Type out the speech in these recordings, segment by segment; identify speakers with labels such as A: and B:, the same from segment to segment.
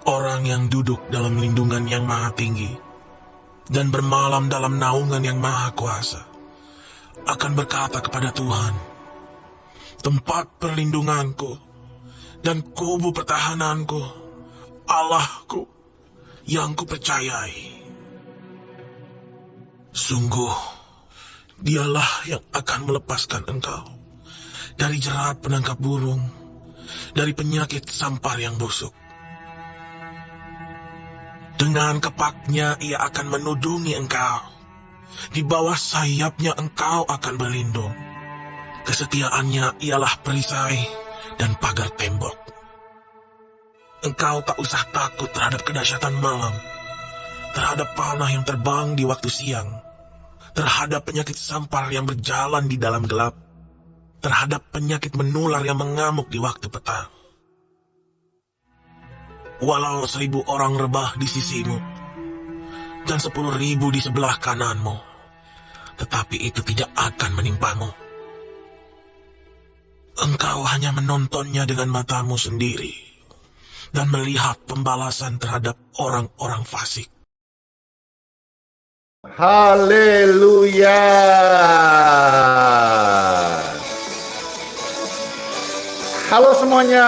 A: Orang yang duduk dalam lindungan yang maha tinggi dan bermalam dalam naungan yang maha kuasa akan berkata kepada Tuhan, tempat perlindunganku dan kubu pertahananku, Allahku yang kupercayai. Sungguh, dialah yang akan melepaskan engkau dari jerat penangkap burung, dari penyakit sampar yang busuk. Dengan kepaknya ia akan menudungi engkau. Di bawah sayapnya engkau akan berlindung. Kesetiaannya ialah perisai dan pagar tembok. Engkau tak usah takut terhadap kedahsyatan malam, terhadap panah yang terbang di waktu siang, terhadap penyakit sampar yang berjalan di dalam gelap, terhadap penyakit menular yang mengamuk di waktu petang. Walau 1.000 orang rebah di sisimu dan 10.000 di sebelah kananmu, tetapi itu tidak akan menimpamu. Engkau hanya menontonnya dengan matamu sendiri dan melihat pembalasan terhadap orang-orang fasik.
B: Haleluya. Halo semuanya.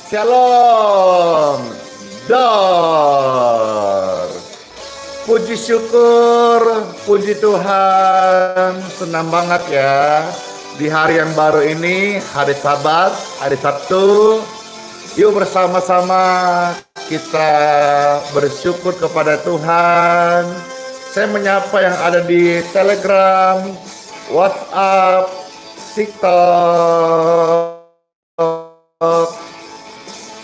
B: Shalom. Dor. Puji syukur, puji Tuhan. Senang banget ya di hari yang baru ini, hari Sabat, hari Sabtu. Yuk bersama-sama kita bersyukur kepada Tuhan. Saya menyapa yang ada di Telegram, WhatsApp, TikTok,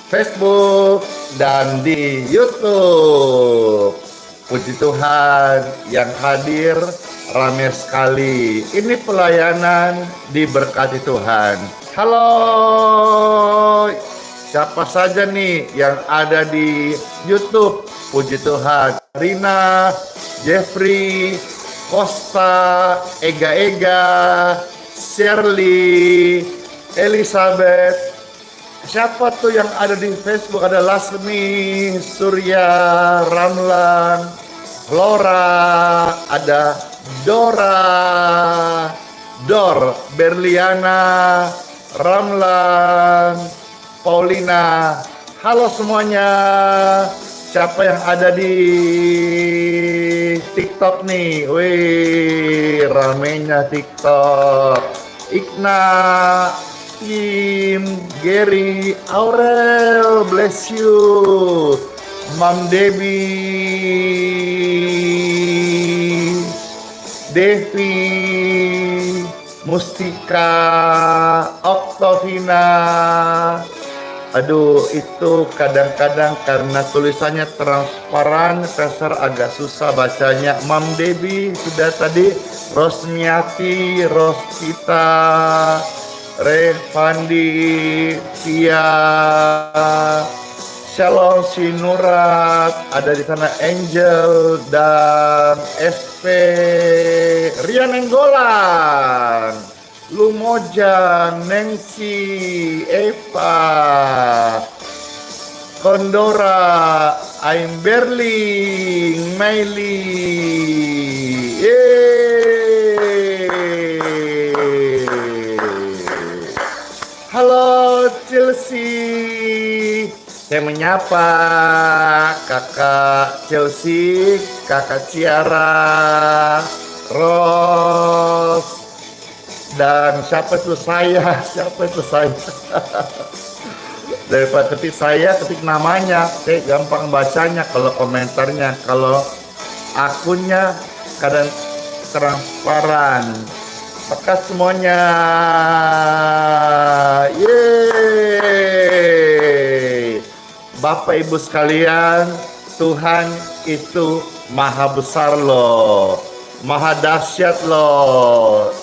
B: Facebook, dan di YouTube. Puji Tuhan yang hadir ramai sekali. Ini pelayanan diberkati Tuhan. Halo, siapa saja nih yang ada di YouTube? Puji Tuhan. Rina, Jeffrey, Costa, Ega, Shirley, Elizabeth. Siapa tuh yang ada di Facebook? Ada Lasmi, Surya, Ramlan, Flora, ada Dor, Berliana, Ramlan, Paulina. Halo semuanya. Siapa yang ada di TikTok nih? Wih, ramenya TikTok. Ikna, Kim, Gary, Aurel, bless you. Mam Devi, Mustika, Oktovina. Aduh, itu kadang-kadang karena tulisannya transparan, Pastor agak susah bacanya. Mam Devi sudah tadi, Rosmiati, Rospita, Revandi, Tia, Shalom Sinurat, ada di sana Angel dan SP, Rian Nenggolan, Lumojan, Nancy, Eva, Kondora, I'm Berling, Meili. Halo Chelsea. Saya menyapa kakak Chelsea, kakak Ciara, Ros, dan siapa itu saya? Daripada ketik saya, ketik namanya, saya gampang bacanya. Kalau komentarnya, kalau akunnya kadang transparan. Maka semuanya, yeay. Bapak Ibu sekalian, Tuhan itu maha besar loh, maha dahsyat loh,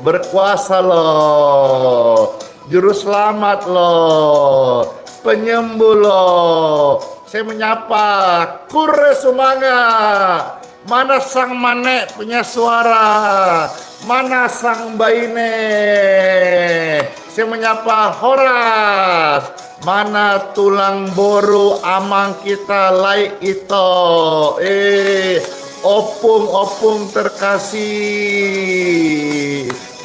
B: berkuasa loh, juru selamat loh, penyembuh loh. Saya menyapa Kure Sumanga, Mana sang Mane punya suara? Mana sang Baine? Saya menyapa Horas. Mana tulang boru amang kita lai ito? Opung terkasih.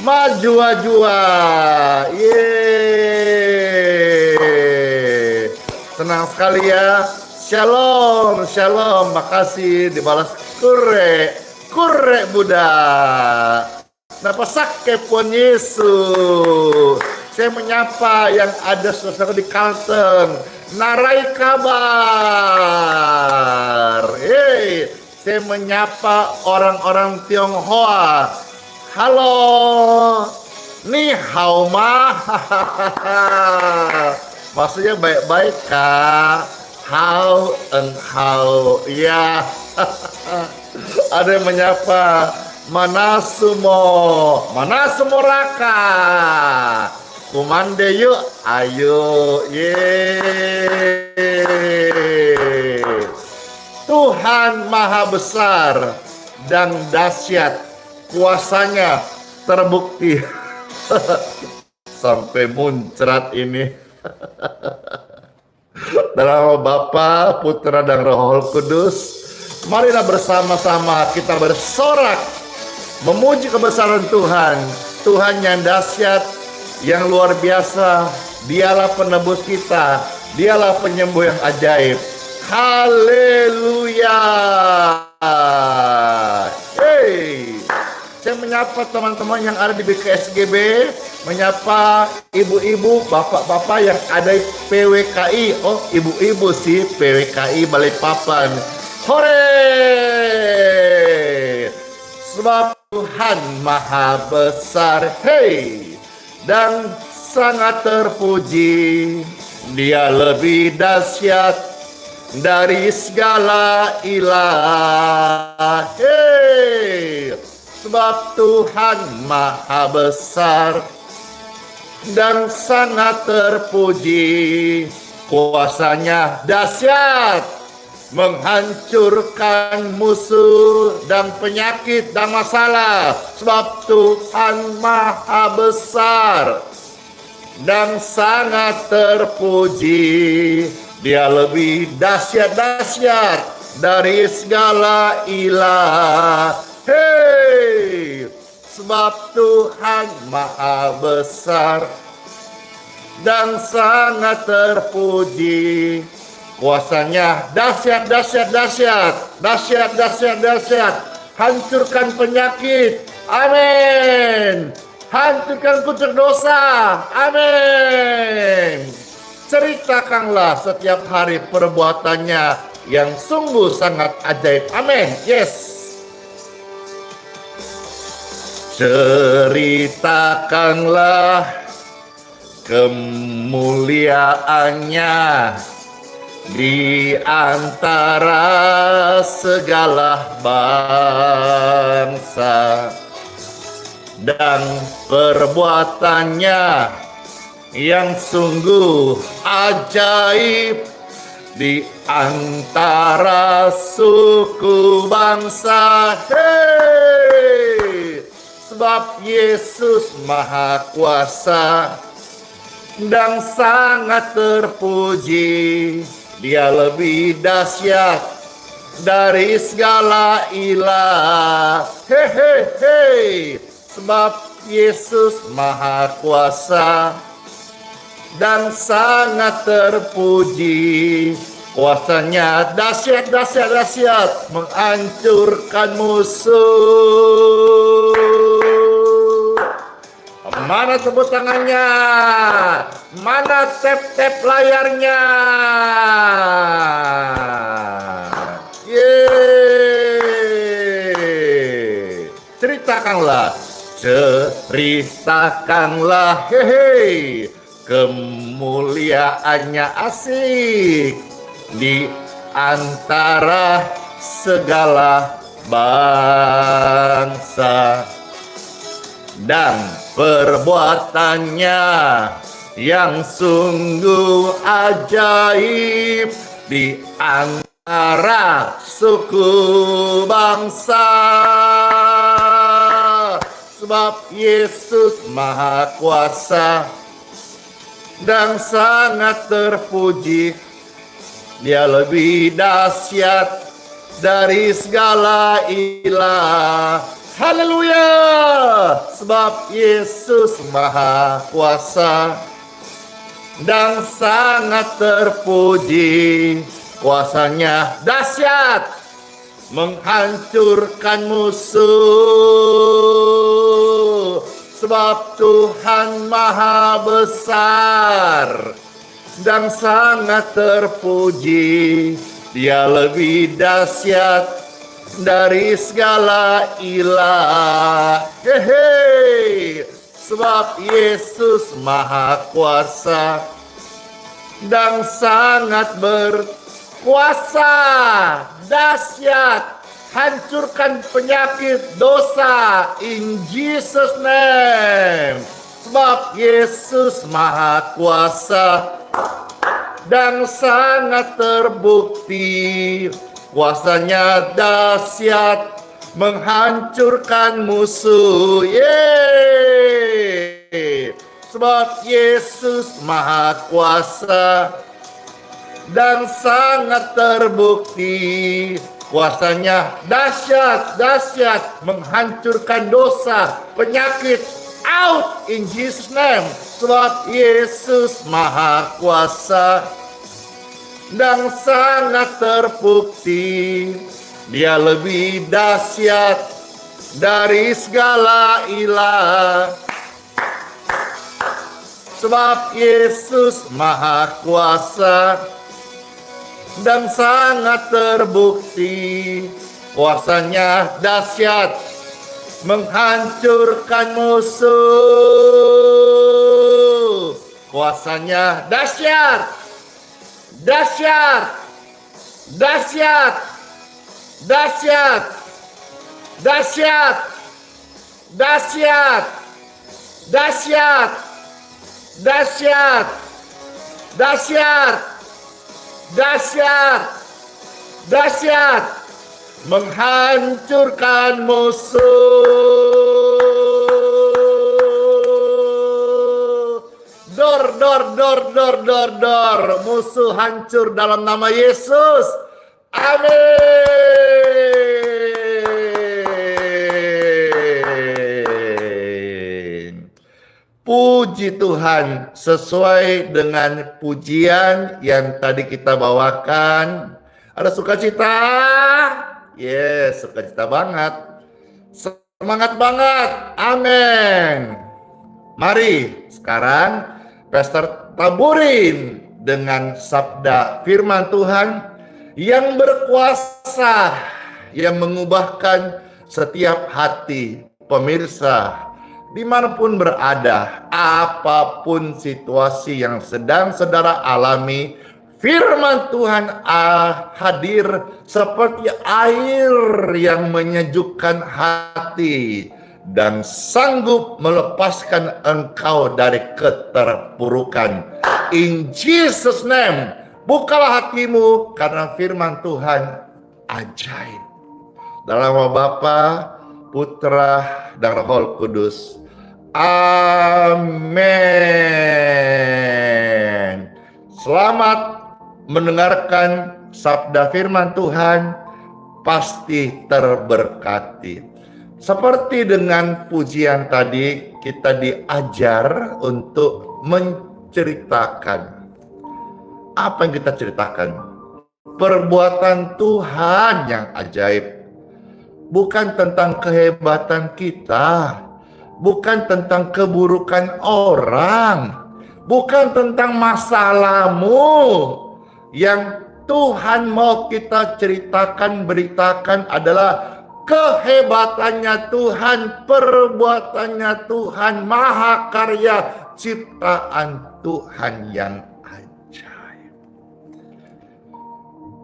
B: Maju-jua. Senang sekali ya. Shalom, shalom. Makasih dibalas kure Buddha. Napasake pun Yesus. Saya menyapa yang ada saudara di Kalteng. Narai kabar. Saya menyapa orang-orang Tionghoa. Halo. Ni hao ma. Maksudnya baik-baik kak. How and how. Ya. Ada yang menyapa. Mana semua raka. Kumande yuk, ayo, Tuhan Maha Besar dan dahsyat, kuasanya terbukti. Sampai muncrat ini. Dalam nama Bapa, Putra dan Roh Kudus, marilah bersama-sama kita bersorak memuji kebesaran Tuhan. Tuhan yang dahsyat, yang luar biasa. Dialah penebus kita, dialah penyembuh yang ajaib. Haleluya. Saya menyapa teman-teman yang ada di BKSGB, menyapa ibu-ibu, bapak-bapak yang ada di PWKI. Oh, ibu-ibu sih, PWKI Balikpapan. Hore! Sebab Tuhan Maha Besar, dan sangat terpuji. Dia lebih dahsyat dari segala ilah. Sebab Tuhan Maha Besar dan sangat terpuji. Kuasanya dahsyat, menghancurkan musuh dan penyakit dan masalah. Sebab Tuhan Maha Besar dan sangat terpuji. Dia lebih dahsyat dari segala ilah. Sebab Tuhan Maha Besar dan sangat terpuji. Kuasanya dahsyat. Hancurkan penyakit. Amin. Hancurkan kutuk dosa. Amin. Ceritakanlah setiap hari perbuatannya yang sungguh sangat ajaib. Amin. Yes. Ceritakanlah kemuliaannya di antara segala bangsa, dan perbuatannya yang sungguh ajaib di antara suku bangsa. Sebab Yesus Maha Kuasa dan sangat terpuji. Dia lebih dahsyat dari segala ilah. Sebab Yesus Maha Kuasa dan sangat terpuji. Kuasanya dahsyat, menghancurkan musuh. Mana tepuk tangannya? Mana tap-tap layarnya? Ceritakanlah, kemuliaannya asik di antara segala bangsa, dan perbuatannya yang sungguh ajaib di antara Arah suku bangsa, sebab Yesus Maha Kuasa dan sangat terpuji. Dia lebih dahsyat dari segala ilah. Haleluya! Sebab Yesus Maha Kuasa dan sangat terpuji. Kuasanya dahsyat, menghancurkan musuh. Sebab Tuhan Maha Besar dan sangat terpuji. Dia lebih dahsyat dari segala ilah. Hehe. Sebab Yesus Maha Kuasa dan sangat berkuasa, dahsyat, hancurkan penyakit dosa in Jesus name. Sebab Yesus Maha Kuasa dan sangat terbukti. Kuasanya dahsyat, menghancurkan musuh. Yeay. Sebab Yesus Maha Kuasa dan sangat terbukti. Kuasanya dahsyat, dahsyat, menghancurkan dosa, penyakit, out in Jesus name. Sebab Yesus Maha Kuasa dan sangat terbukti. Dia lebih dahsyat dari segala ilah. Sebab Yesus Maha Kuasa dan sangat terbukti. Kuasanya dahsyat, menghancurkan musuh. Kuasanya dahsyat, dahsyat, dahsyat, dahsyat, dahsyat, dahsyat, dahsyat, dahsyat, dahsyat, dahsyat, dahsyat, menghancurkan musuh. Dor, dor, dor, dor, dor, dor. Musuh hancur dalam nama Yesus. Amin. Puji Tuhan, sesuai dengan pujian yang tadi kita bawakan. Ada sukacita? Yes, sukacita banget. Semangat banget. Amin. Mari sekarang Pastor taburin dengan sabda firman Tuhan yang berkuasa, yang mengubahkan setiap hati pemirsa dimanapun berada, apapun situasi yang sedang saudara alami. Firman Tuhan hadir seperti air yang menyejukkan hati dan sanggup melepaskan engkau dari keterpurukan. In Jesus name, bukalah hatimu karena firman Tuhan ajaib. Dalam nama Bapa, Putra, dan Roh Kudus. Amin. Selamat mendengarkan sabda firman Tuhan, pasti terberkati. Seperti dengan pujian tadi, kita diajar untuk menceritakan. Apa yang kita ceritakan? Perbuatan Tuhan yang ajaib. Bukan tentang kehebatan kita, bukan tentang keburukan orang, bukan tentang masalahmu. Yang Tuhan mau kita ceritakan, beritakan adalah kehebatannya Tuhan, perbuatannya Tuhan, mahakarya ciptaan Tuhan yang ajaib.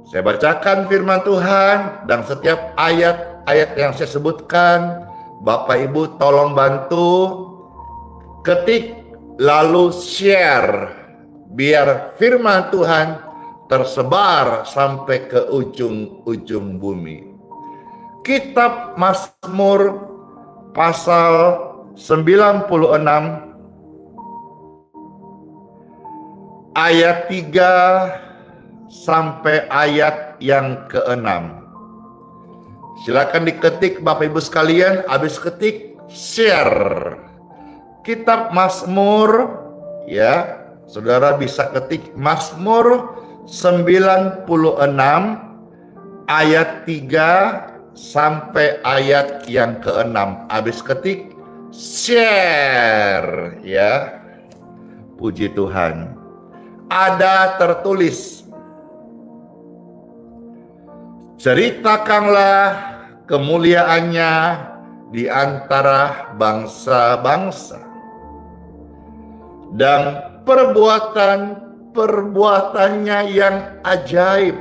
B: Saya bacakan firman Tuhan dan setiap ayat yang saya sebutkan, Bapak Ibu tolong bantu ketik lalu share biar firman Tuhan tersebar sampai ke ujung-ujung bumi. Kitab Mazmur pasal 96 ayat 3 sampai ayat yang ke-6. Silakan diketik Bapak Ibu sekalian, habis ketik share. Kitab Mazmur, ya, saudara bisa ketik Mazmur 96 ayat 3 sampai ayat yang ke-6. Habis ketik share, ya. Puji Tuhan. Ada tertulis, ceritakanlah kemuliaannya di antara bangsa-bangsa dan perbuatannya yang ajaib.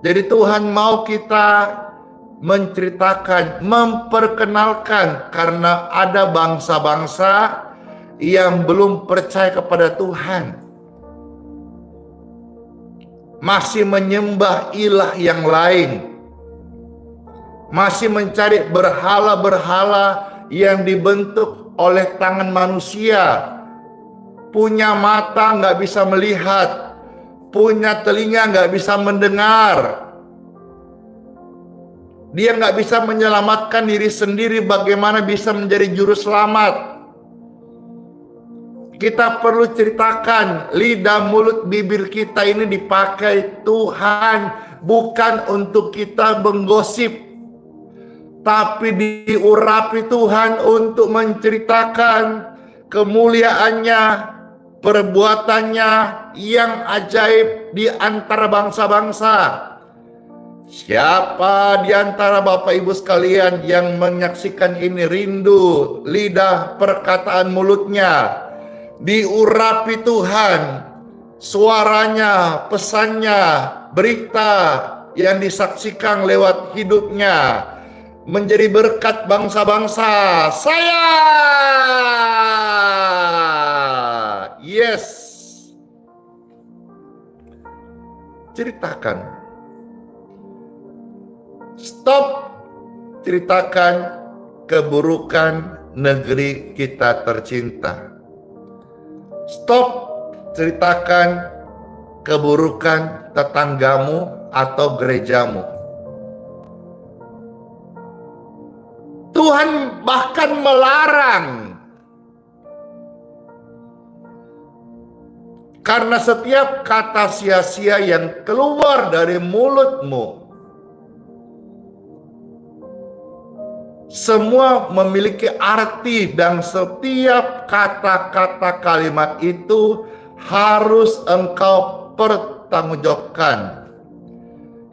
B: Jadi Tuhan mau kita menceritakan, memperkenalkan, karena ada bangsa-bangsa yang belum percaya kepada Tuhan, masih menyembah ilah yang lain, masih mencari berhala-berhala yang dibentuk oleh tangan manusia. Punya mata nggak bisa melihat, punya telinga nggak bisa mendengar. Dia nggak bisa menyelamatkan diri sendiri, bagaimana bisa menjadi juru selamat? Kita perlu ceritakan, lidah, mulut, bibir kita ini dipakai Tuhan, bukan untuk kita menggosip, tapi diurapi Tuhan untuk menceritakan kemuliaannya, perbuatannya yang ajaib di antara bangsa-bangsa. Siapa di antara Bapak Ibu sekalian yang menyaksikan ini rindu lidah perkataan mulutnya diurapi Tuhan, suaranya, pesannya, berita yang disaksikan lewat hidupnya menjadi berkat bangsa-bangsa? Saya, yes, ceritakan. Stop ceritakan keburukan negeri kita tercinta. Stop ceritakan keburukan tetanggamu atau gerejamu. Tuhan bahkan melarang, karena setiap kata sia-sia yang keluar dari mulutmu semua memiliki arti, dan setiap kata-kata kalimat itu harus engkau pertanggungjawabkan.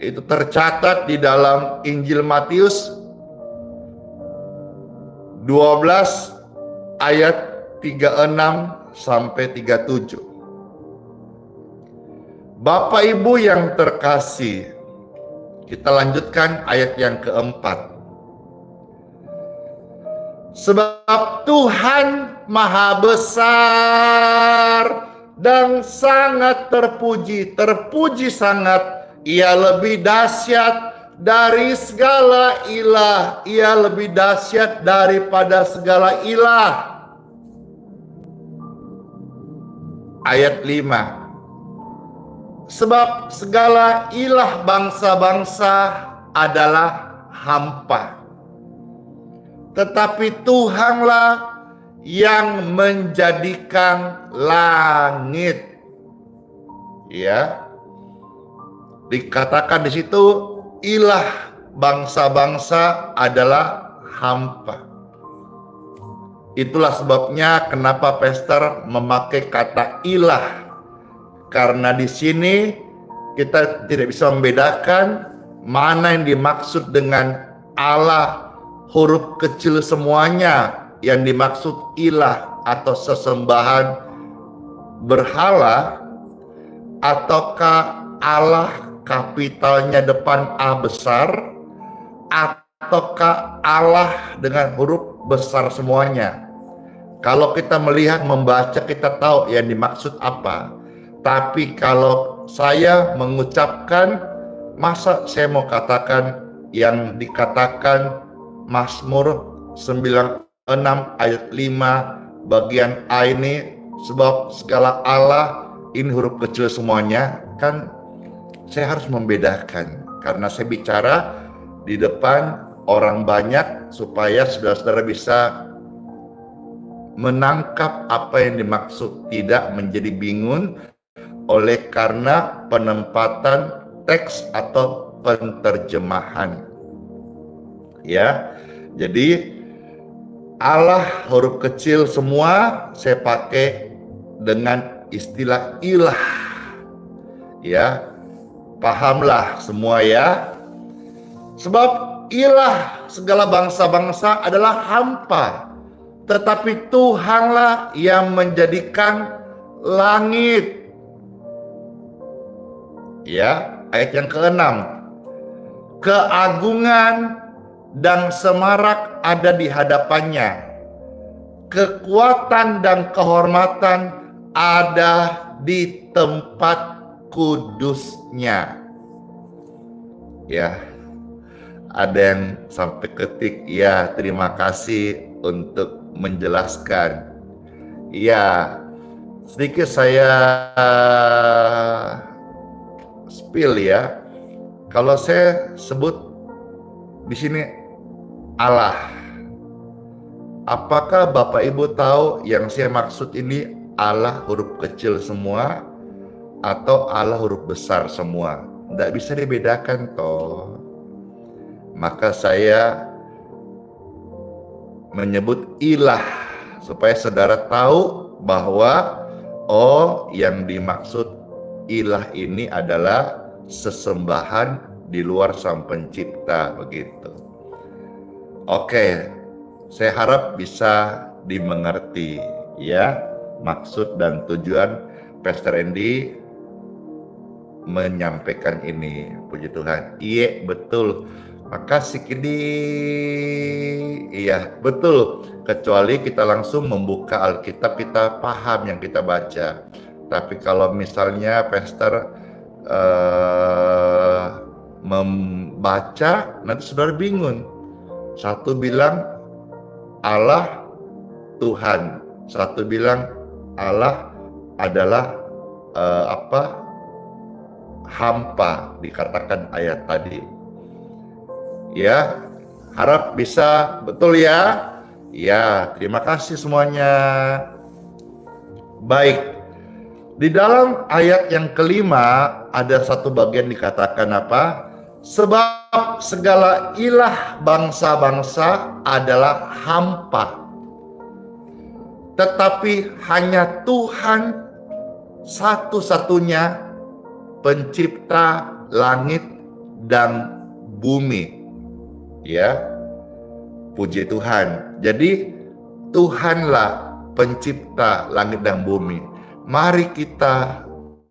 B: Itu tercatat di dalam Injil Matius 12 ayat 36 sampai 37. Bapak Ibu yang terkasih, kita lanjutkan ayat yang keempat. Sebab Tuhan Maha Besar dan sangat terpuji, terpuji sangat. Ia lebih dahsyat dari segala ilah, ia lebih dahsyat daripada segala ilah. Ayat 5. Sebab segala ilah bangsa-bangsa adalah hampa, tetapi Tuhanlah yang menjadikan langit. Ya, dikatakan di situ ilah bangsa-bangsa adalah hampa. Itulah sebabnya kenapa pastor memakai kata ilah, karena di sini kita tidak bisa membedakan mana yang dimaksud dengan Allah huruf kecil semuanya, yang dimaksud ilah atau sesembahan berhala, ataukah Allah kapitalnya depan A besar, ataukah Allah dengan huruf besar semuanya. Kalau kita melihat, membaca, kita tahu yang dimaksud apa. Tapi kalau saya mengucapkan, masa saya mau katakan yang dikatakan Mazmur 96 ayat 5 bagian A ini, sebab segala Allah ini huruf kecil semuanya, kan saya harus membedakan karena saya bicara di depan orang banyak supaya saudara-saudara bisa menangkap apa yang dimaksud, tidak menjadi bingung oleh karena penempatan teks atau penterjemahan. Ya, jadi Allah huruf kecil semua saya pakai dengan istilah ilah. Ya, pahamlah semua ya. Sebab ilah segala bangsa-bangsa adalah hampa, tetapi Tuhanlah yang menjadikan langit. Ya, ayat yang ke-6. Keagungan dan semarak ada di hadapannya. Kekuatan dan kehormatan ada di tempat kudusnya. Ya, ada yang sampai ketik, ya terima kasih untuk menjelaskan. Ya, sedikit saya spill ya. Kalau saya sebut di sini Allah, apakah Bapak Ibu tahu yang saya maksud ini Allah huruf kecil semua atau Allah huruf besar semua? Tidak bisa dibedakan toh. Maka saya menyebut ilah supaya saudara tahu bahwa yang dimaksud ilah ini adalah sesembahan di luar Sang Pencipta, begitu. Oke, saya harap bisa dimengerti ya maksud dan tujuan Pastor Andy menyampaikan ini. Puji Tuhan. Iya, betul. Makasih Kidi. Iya, betul. Kecuali kita langsung membuka Alkitab, kita paham yang kita baca. Tapi kalau misalnya Pastor membaca, nanti saudara bingung. Satu bilang Allah Tuhan, satu bilang Allah adalah hampa, dikatakan ayat tadi. Ya, harap bisa betul ya. Ya, terima kasih semuanya. Baik. Di dalam ayat yang kelima ada satu bagian dikatakan apa? Sebab segala ilah bangsa-bangsa adalah hampa, tetapi hanya Tuhan satu-satunya pencipta langit dan bumi. Ya, puji Tuhan. Jadi Tuhanlah pencipta langit dan bumi. Mari kita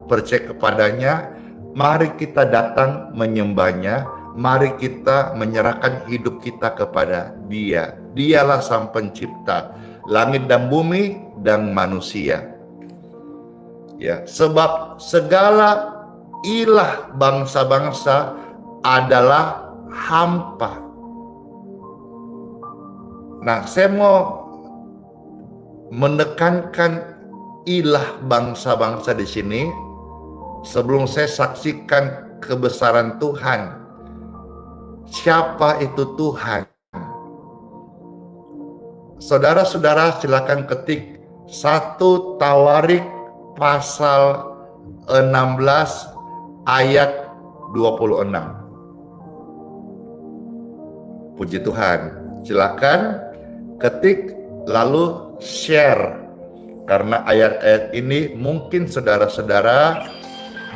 B: percaya kepadanya, mari kita datang menyembahnya, mari kita menyerahkan hidup kita kepada Dia. Dialah Sang Pencipta langit dan bumi dan manusia. Ya, sebab segala ilah bangsa-bangsa adalah hampa. Nah, saya mau menekankan ilah bangsa-bangsa di sini sebelum saya saksikan kebesaran Tuhan. Siapa itu Tuhan? Saudara-saudara silakan ketik 1 Tawarik pasal 16 ayat 26. Puji Tuhan. Silakan ketik lalu share. Karena ayat-ayat ini mungkin saudara-saudara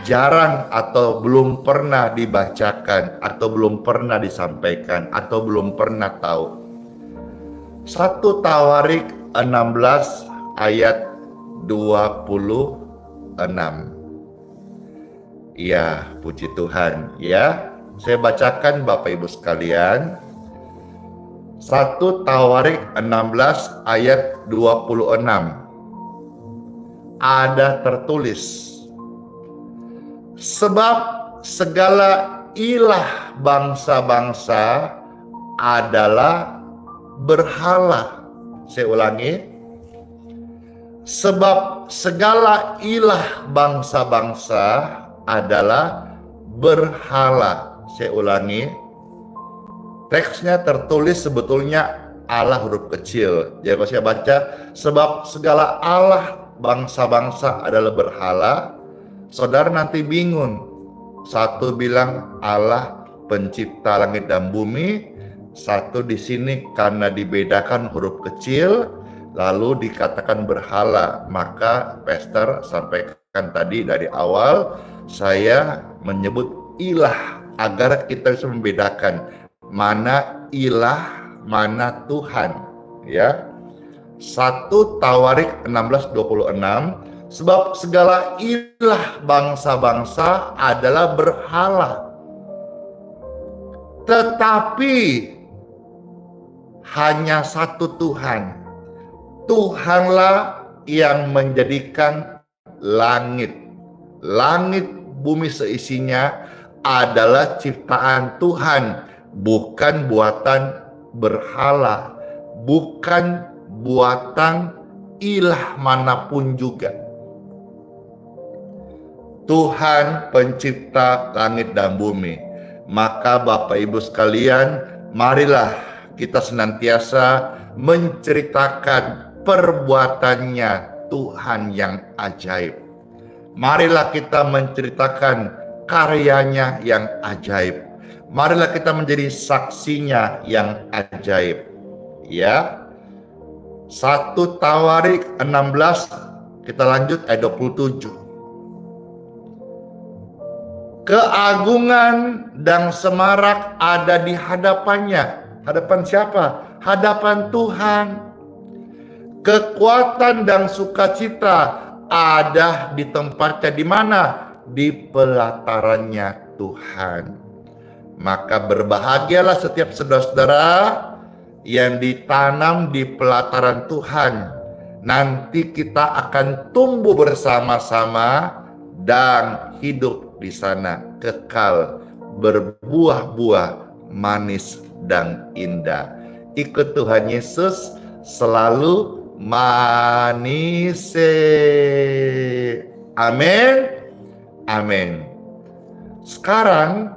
B: jarang atau belum pernah dibacakan atau belum pernah disampaikan atau belum pernah tahu. 1 Tawarik 16 ayat 26. Ya, puji Tuhan ya. Saya bacakan Bapak Ibu sekalian. 1 Tawarik 16 ayat 26. Ada tertulis, Sebab segala ilah bangsa-bangsa adalah berhala. Saya ulangi. Sebab segala ilah bangsa-bangsa adalah berhala. Saya ulangi. Teksnya tertulis sebetulnya Allah huruf kecil. Jadi kalau saya baca, sebab segala Allah bangsa-bangsa adalah berhala, saudara nanti bingung. Satu bilang Allah pencipta langit dan bumi, satu di sini karena dibedakan huruf kecil, lalu dikatakan berhala. Maka pastor sampaikan tadi dari awal, saya menyebut ilah agar kita bisa membedakan mana ilah, mana Tuhan, ya. 1 Tawarik 16:26, sebab segala ilah bangsa-bangsa adalah berhala, tetapi hanya satu Tuhan. Tuhanlah yang menjadikan langit. Langit bumi seisinya adalah ciptaan Tuhan, bukan buatan berhala, bukan buatan ilah manapun juga. Tuhan pencipta langit dan bumi. Maka Bapak Ibu sekalian, marilah kita senantiasa menceritakan perbuatannya Tuhan yang ajaib. Marilah kita menceritakan karyanya yang ajaib. Marilah kita menjadi saksinya yang ajaib. Ya. 1 Tawarik 16, kita lanjut ayat 27. Keagungan dan semarak ada di hadapannya. Hadapan siapa? Hadapan Tuhan. Kekuatan dan sukacita ada di tempatnya. Di mana? Di pelatarannya Tuhan. Maka berbahagialah setiap saudara-saudara yang ditanam di pelataran Tuhan. Nanti kita akan tumbuh bersama-sama dan hidup di sana kekal, berbuah-buah manis dan indah. Ikut Tuhan Yesus selalu manis. Amin. Amin. Sekarang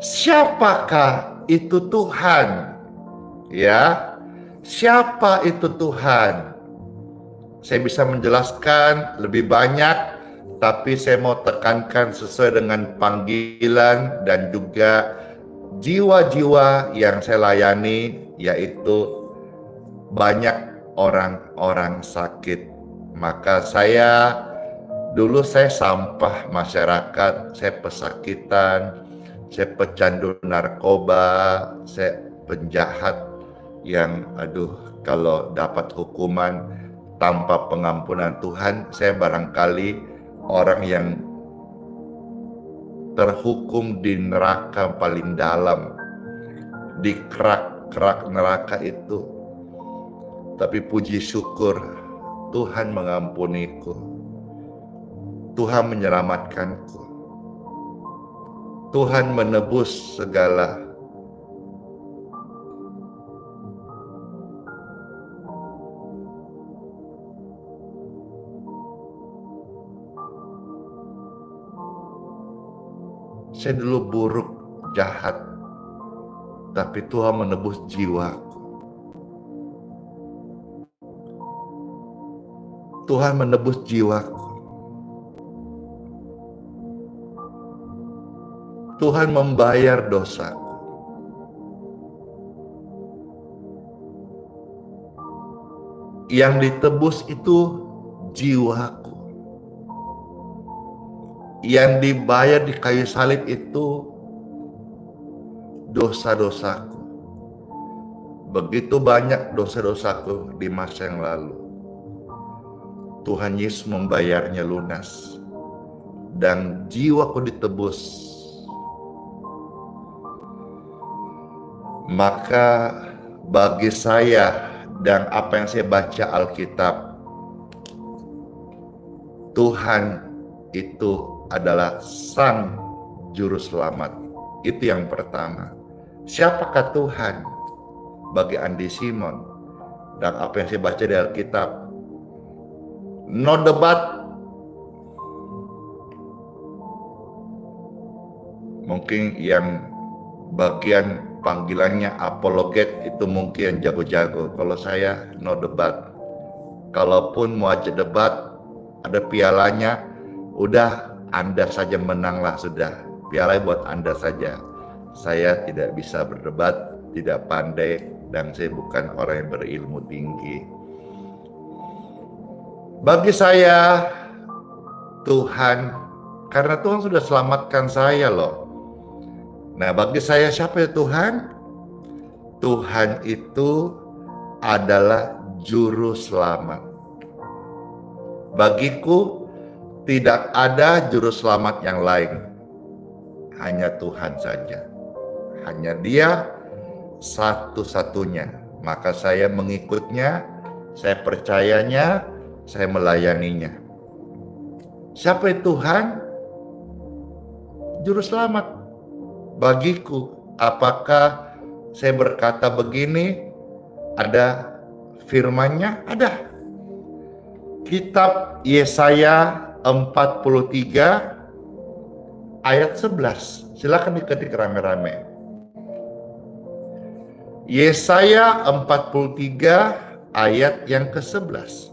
B: siapakah itu Tuhan? Ya, siapa itu Tuhan? Saya bisa menjelaskan lebih banyak, tapi saya mau tekankan sesuai dengan panggilan dan juga jiwa-jiwa yang saya layani, yaitu banyak orang-orang sakit. Maka dulu saya sampah masyarakat, saya pesakitan, saya pecandu narkoba, saya penjahat yang kalau dapat hukuman tanpa pengampunan Tuhan, saya barangkali orang yang terhukum di neraka paling dalam, di kerak neraka itu. Tapi puji syukur, Tuhan mengampuniku, Tuhan menyelamatkanku, Tuhan menebus segala. Saya dulu buruk, jahat, tapi Tuhan menebus jiwaku. Tuhan menebus jiwaku. Tuhan membayar dosaku. Yang ditebus itu jiwaku. Yang dibayar di kayu salib itu dosa-dosaku. Begitu banyak dosa-dosaku di masa yang lalu. Tuhan Yesus membayarnya lunas. Dan jiwaku ditebus. Maka bagi saya dan apa yang saya baca Alkitab, Tuhan itu adalah Sang Juru Selamat. Itu yang pertama. Siapakah Tuhan bagi Andi Simon? Dan apa yang saya baca di Alkitab, no debat. Mungkin yang bagian panggilannya apologet itu mungkin jago-jago. Kalau saya no debat. Kalaupun mau aja debat, ada pialanya, udah Anda saja menanglah sudah. Piala buat Anda saja. Saya tidak bisa berdebat, tidak pandai, dan saya bukan orang yang berilmu tinggi. Bagi saya, Tuhan, karena Tuhan sudah selamatkan saya loh. Nah, bagi saya siapa ya Tuhan? Tuhan itu adalah Juru Selamat. Bagiku tidak ada Juru Selamat yang lain. Hanya Tuhan saja. Hanya Dia satu-satunya. Maka saya mengikutnya, saya percayanya, saya melayaninya. Siapa itu Tuhan? Juru Selamat. Bagiku, apakah saya berkata begini, ada firman-Nya? Ada. Kitab Yesaya 43 ayat 11. Silakan diketik rame-rame. Yesaya 43 ayat yang ke-11.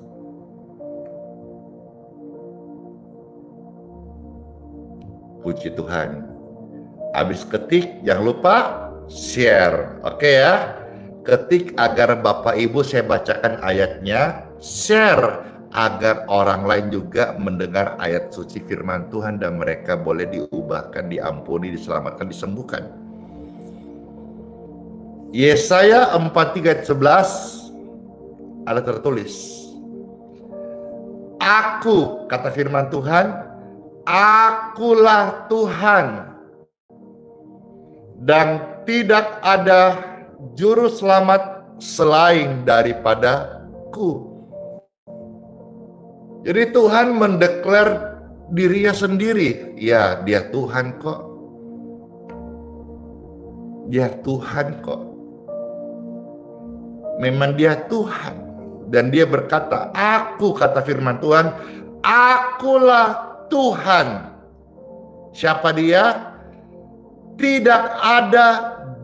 B: Puji Tuhan. Habis ketik, jangan lupa share. Oke ya. Ketik agar Bapak Ibu saya bacakan ayatnya. Share agar orang lain juga mendengar ayat suci firman Tuhan dan mereka boleh diubahkan, diampuni, diselamatkan, disembuhkan. Yesaya 43 ayat 11 ada tertulis, Aku, kata firman Tuhan, Akulah Tuhan dan tidak ada juru selamat selain daripadaku. Jadi Tuhan mendeklar dirinya sendiri. Ya, Dia Tuhan kok. Dia Tuhan kok. Memang Dia Tuhan. Dan Dia berkata, Aku, kata firman Tuhan, Akulah Tuhan. Siapa Dia? Tidak ada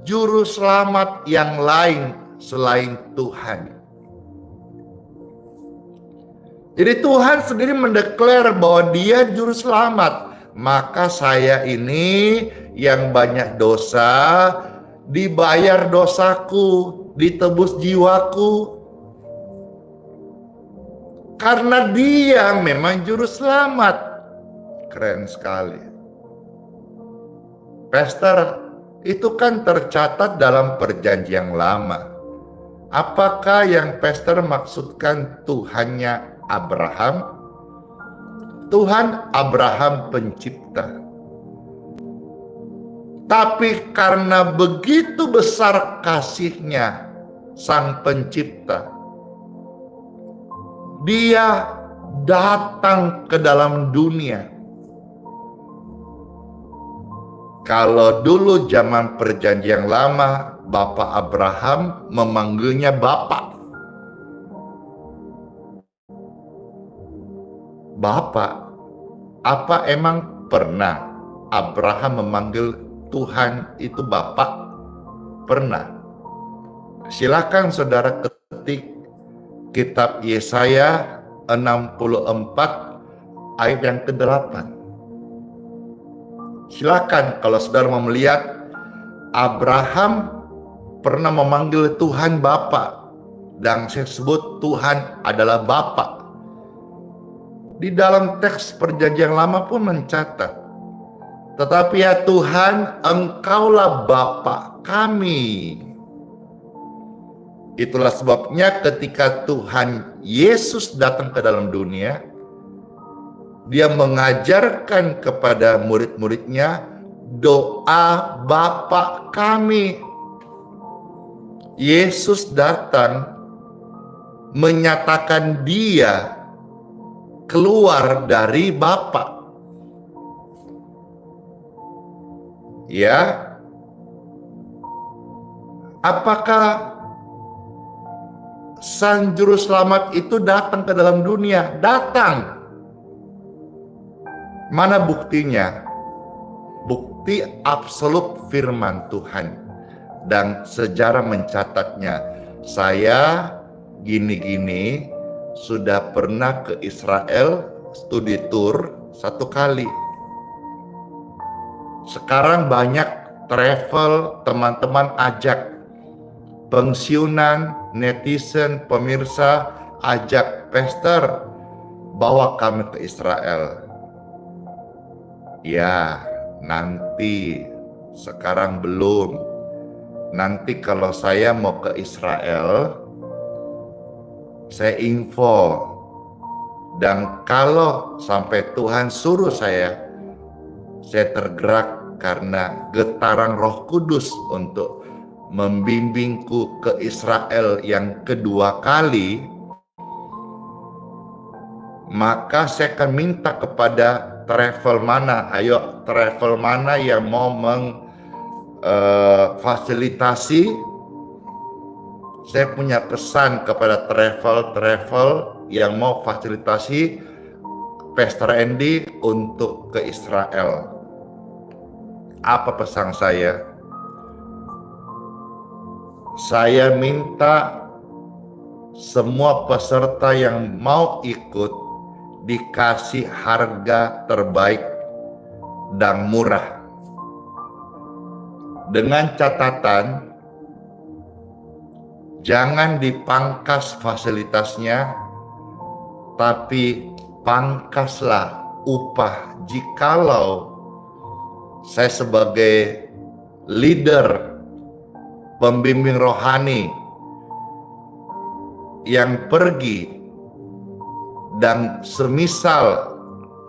B: juru selamat yang lain selain Tuhan. Jadi Tuhan sendiri mendeklar bahwa Dia juru selamat. Maka saya ini yang banyak dosa, dibayar dosaku, ditebus jiwaku. Karena Dia memang juru selamat. Keren sekali. Pastor, itu kan tercatat dalam perjanjian lama. Apakah yang pastor maksudkan Tuhannya Abraham? Tuhan Abraham pencipta. Tapi karena begitu besar kasihnya Sang Pencipta, Dia datang ke dalam dunia. Kalau dulu zaman perjanjian lama, Bapak Abraham memanggilnya Bapak. Bapak, apa emang pernah Abraham memanggil Tuhan itu Bapak? Pernah. Silakan saudara ketik kitab Yesaya 64 ayat yang ke-8. Silakan kalau saudara mau melihat Abraham pernah memanggil Tuhan Bapa, dan saya sebut Tuhan adalah Bapa. Di dalam teks perjanjian lama pun mencatat, tetapi ya Tuhan, Engkaulah Bapa kami. Itulah sebabnya ketika Tuhan Yesus datang ke dalam dunia, Dia mengajarkan kepada murid-muridnya doa Bapa kami. Yesus datang menyatakan Dia keluar dari Bapa. Ya, apakah Sang Juru Selamat itu datang ke dalam dunia? Datang. Mana buktinya? Bukti absolut firman Tuhan. Dan sejarah mencatatnya. Saya gini-gini sudah pernah ke Israel studi tour 1 kali. Sekarang banyak travel, teman-teman ajak, pensiunan, netizen, pemirsa ajak, Pastor, bawa kami ke Israel. Ya, nanti, sekarang belum. Nanti kalau saya mau ke Israel, saya info. Dan kalau sampai Tuhan suruh saya tergerak karena getaran Roh Kudus untuk membimbingku ke Israel yang kedua kali, maka saya akan minta kepada travel mana, ayo travel mana yang mau fasilitasi. Saya punya pesan kepada travel yang mau fasilitasi Pastor Andy untuk ke Israel. Apa pesan saya? Saya minta semua peserta yang mau ikut dikasih harga terbaik dan murah. Dengan catatan, jangan dipangkas fasilitasnya, tapi pangkaslah upah. Jikalau saya sebagai leader, pembimbing rohani yang pergi dan semisal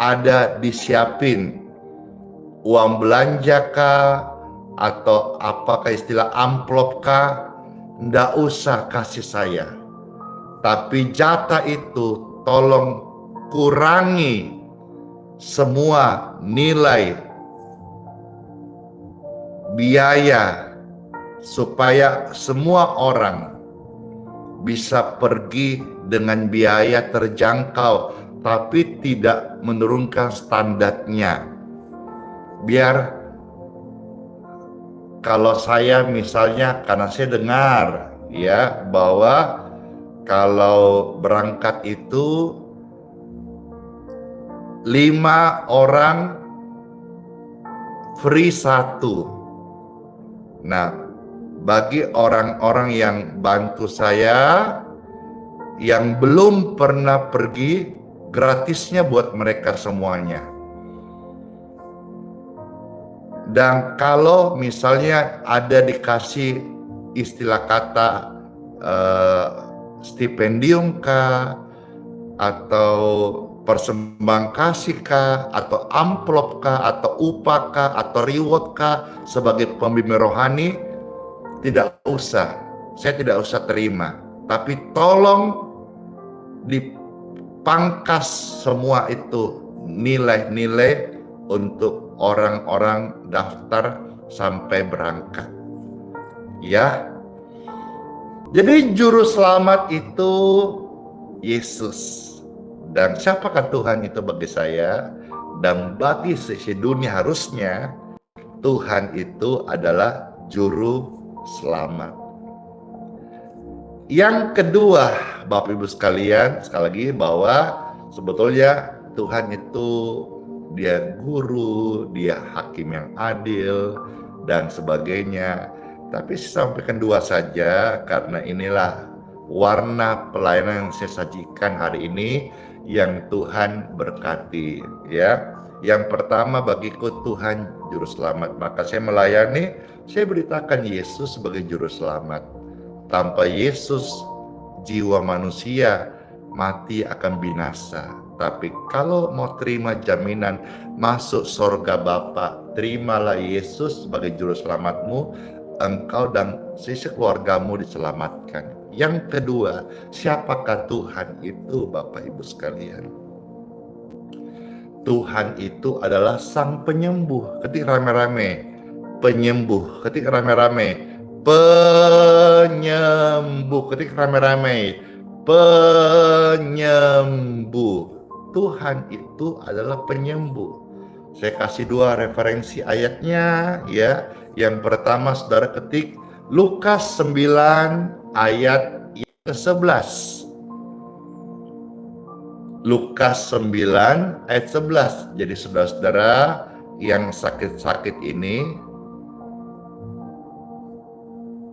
B: ada disiapin uang belanja kah atau apakah istilah amplop kah, ndak usah kasih saya. Tapi jatah itu tolong kurangi semua nilai biaya supaya semua orang bisa pergi dengan biaya terjangkau tapi tidak menurunkan standarnya. Biar kalau saya misalnya, karena saya dengar ya bahwa kalau berangkat itu 5 orang free 1. Nah, bagi orang-orang yang bantu saya yang belum pernah pergi, gratisnya buat mereka semuanya. Dan kalau misalnya ada dikasih istilah kata stipendium kah, atau persembahan kasih kah, atau amplop kah, atau upah kah, atau reward kah sebagai pembimbing rohani, tidak usah. Saya tidak usah terima. Tapi tolong dipangkas semua itu nilai-nilai untuk orang-orang daftar sampai berangkat. Ya. Jadi juru selamat itu Yesus. Dan siapakah Tuhan itu bagi saya? Dan bagi seisi dunia harusnya Tuhan itu adalah juru selamat. Yang kedua, Bapak Ibu sekalian, sekali lagi bahwa sebetulnya Tuhan itu dia guru, dia hakim yang adil dan sebagainya. Tapi saya sampaikan 2 saja karena inilah warna pelayanan yang saya sajikan hari ini yang Tuhan berkati ya. Yang pertama, bagiku Tuhan juru selamat, maka saya melayani, saya beritakan Yesus sebagai juru selamat. Tanpa Yesus jiwa manusia mati akan binasa. Tapi kalau mau terima jaminan masuk surga Bapa, terimalah Yesus sebagai juru selamatmu, engkau dan sisi keluargamu diselamatkan. Yang kedua, siapakah Tuhan itu, Bapak Ibu sekalian? Tuhan itu adalah sang penyembuh. Ketika rame-rame penyembuh. Ketik rame-rame. Penyembuh. Ketik rame-rame. Penyembuh. Tuhan itu adalah penyembuh. Saya kasih 2 referensi ayatnya ya. Yang pertama saudara ketik Lukas 9 ayat ke-11. Lukas 9 ayat 11. Jadi saudara-saudara yang sakit-sakit ini,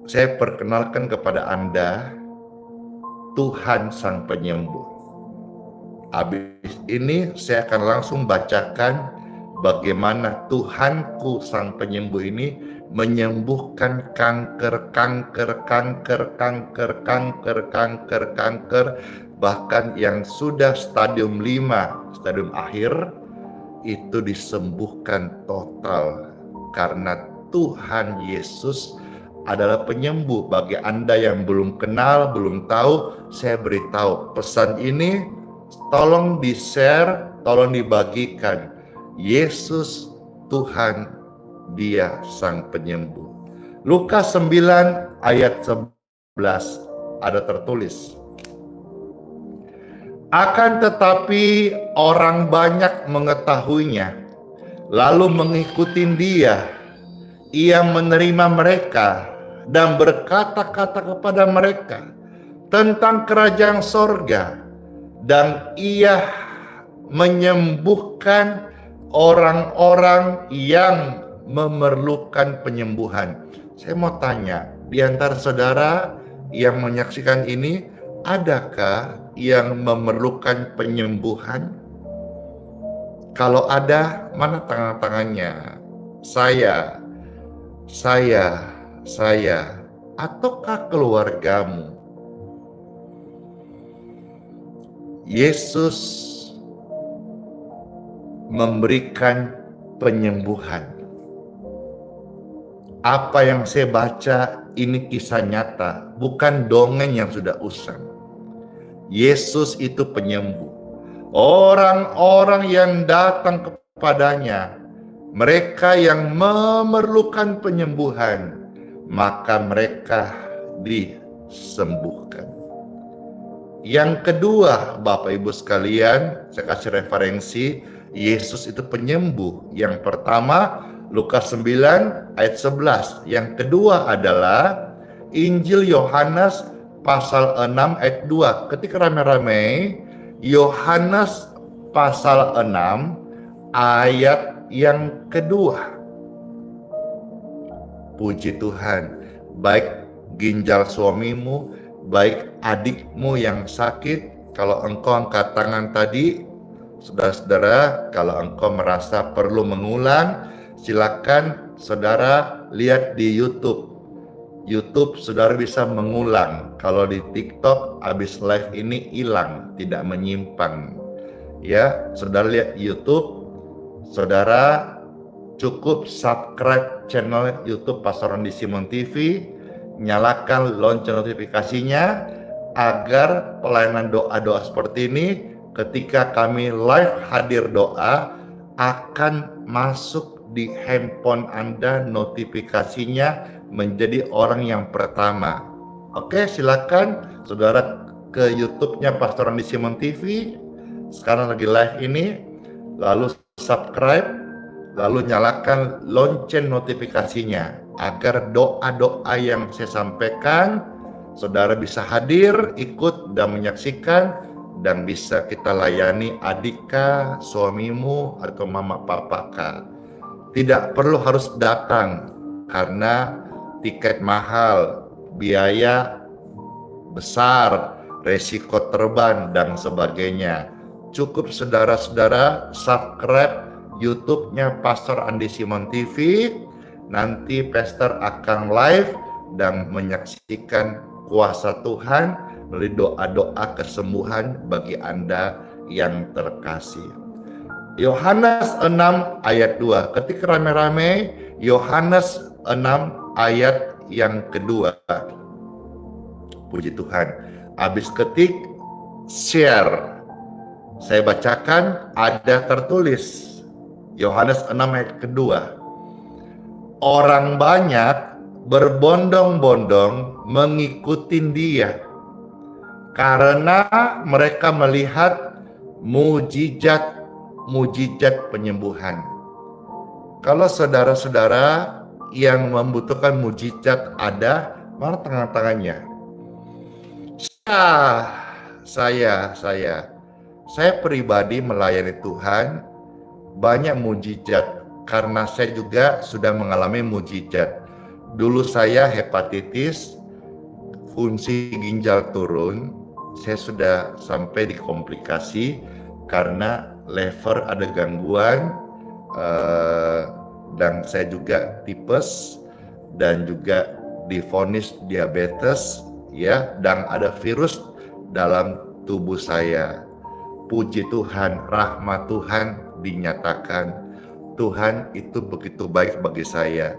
B: saya perkenalkan kepada Anda Tuhan Sang Penyembuh. Habis ini saya akan langsung bacakan bagaimana Tuhanku Sang Penyembuh ini menyembuhkan kanker, bahkan yang sudah stadium 5, stadium akhir, itu disembuhkan total. Karena Tuhan Yesus adalah penyembuh. Bagi Anda yang belum kenal, belum tahu, saya beritahu pesan ini tolong di-share, tolong dibagikan. Yesus Tuhan, Dia Sang Penyembuh. Lukas 9 ayat 11 ada tertulis, akan tetapi orang banyak mengetahuinya, lalu mengikuti Dia. Ia menerima mereka dan berkata-kata kepada mereka tentang kerajaan sorga, dan Ia menyembuhkan orang-orang yang memerlukan penyembuhan. Saya mau tanya, di antara saudara yang menyaksikan ini, adakah yang memerlukan penyembuhan? Kalau ada, mana tangan-tangannya? Saya, ataukah keluargamu? Yesus memberikan penyembuhan. Apa yang saya baca ini kisah nyata, bukan dongeng yang sudah usang. Yesus itu penyembuh. Orang-orang yang datang kepadanya, mereka yang memerlukan penyembuhan, maka mereka disembuhkan. Yang kedua, Bapak Ibu sekalian, saya kasih referensi, Yesus itu penyembuh. Yang pertama, Lukas 9 ayat 11. Yang kedua adalah Injil Yohanes pasal 6 ayat 2. Ketika rame-rame, Yohanes pasal 6 ayat yang kedua. Puji Tuhan, baik ginjal suamimu, baik adikmu yang sakit, kalau engkau angkat tangan tadi, saudara-saudara, kalau engkau merasa perlu mengulang, silakan saudara lihat di YouTube. YouTube saudara bisa mengulang. Kalau di TikTok habis live ini hilang, tidak menyimpang. Ya, saudara lihat YouTube, saudara cukup subscribe channel YouTube Pastor Randy Simon TV, nyalakan lonceng notifikasinya agar pelayanan doa-doa seperti ini ketika kami live hadir doa akan masuk di handphone Anda notifikasinya menjadi orang yang pertama. Oke, silakan saudara ke YouTube-nya Pastor Randy Simon TV. Sekarang lagi live ini, lalu subscribe, lalu nyalakan lonceng notifikasinya agar doa-doa yang saya sampaikan saudara bisa hadir, ikut dan menyaksikan, dan bisa kita layani adika, suamimu, atau mama papaka. Tidak perlu harus datang karena tiket mahal, biaya besar, resiko terbang, dan sebagainya. Cukup saudara-saudara subscribe YouTube-nya Pastor Andi Simon TV. Nanti Pastor akan live dan menyaksikan kuasa Tuhan melalui doa-doa kesembuhan bagi Anda yang terkasih. Yohanes 6 ayat 2. Ketika rame-rame, Yohanes 6 ayat yang kedua. Puji Tuhan. Habis ketik, share. Saya bacakan, ada tertulis. Yohanes 6 ayat kedua. orang banyak berbondong-bondong mengikuti dia karena mereka melihat mujizat penyembuhan. Kalau saudara-saudara yang membutuhkan mujizat ada, mana tangan-tangannya? Saya pribadi melayani Tuhan banyak mujizat karena saya juga sudah mengalami mujizat. Dulu saya hepatitis, fungsi ginjal turun, saya sudah sampai di komplikasi karena liver ada gangguan, dan saya juga tipes dan juga divonis diabetes, ya, dan ada virus dalam tubuh saya. Puji Tuhan, rahmat Tuhan dinyatakan. Tuhan itu begitu baik bagi saya.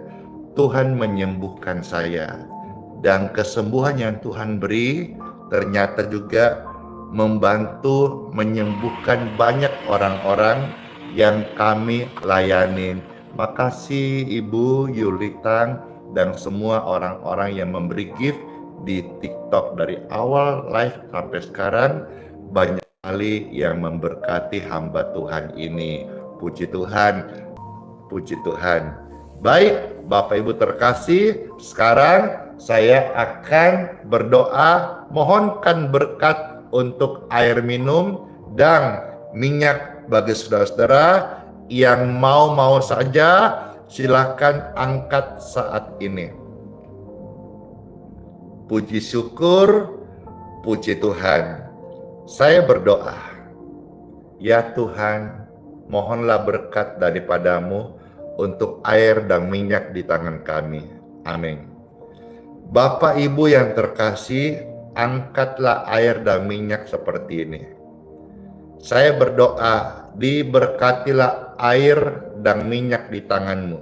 B: Tuhan menyembuhkan saya, dan kesembuhan yang Tuhan beri ternyata juga membantu menyembuhkan banyak orang-orang yang kami layanin. Makasih Ibu Yulitang dan semua orang-orang yang memberi gift di TikTok dari awal live sampai sekarang. Banyak sekali yang memberkati hamba Tuhan ini. Puji Tuhan, puji Tuhan. Baik, Bapak Ibu terkasih, sekarang saya akan berdoa mohonkan berkat untuk air minum dan minyak bagi saudara-saudara yang mau saja. Silakan angkat saat ini. Puji syukur, puji Tuhan. Saya berdoa, ya Tuhan, mohonlah berkat daripadamu untuk air dan minyak di tangan kami. Amin. Bapak Ibu yang terkasih, angkatlah air dan minyak seperti ini. Saya berdoa, diberkatilah air dan minyak di tanganmu.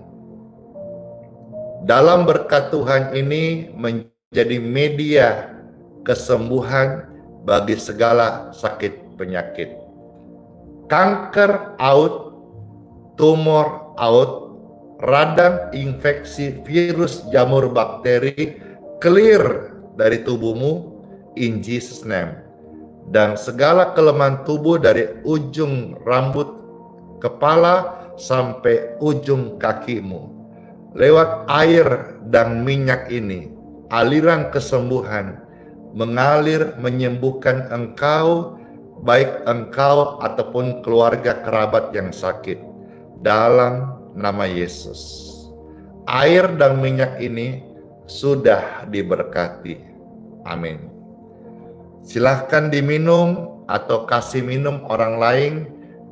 B: Dalam berkat Tuhan ini menjadi media kesembuhan bagi segala sakit penyakit. Kanker out, tumor out, radang infeksi virus jamur bakteri clear dari tubuhmu in Jesus name. Dan segala kelemahan tubuh dari ujung rambut kepala sampai ujung kakimu, lewat air dan minyak ini, aliran kesembuhan mengalir menyembuhkan engkau, baik engkau ataupun keluarga kerabat yang sakit, dalam nama Yesus. Air dan minyak ini sudah diberkati. Amin. Silahkan diminum atau kasih minum orang lain,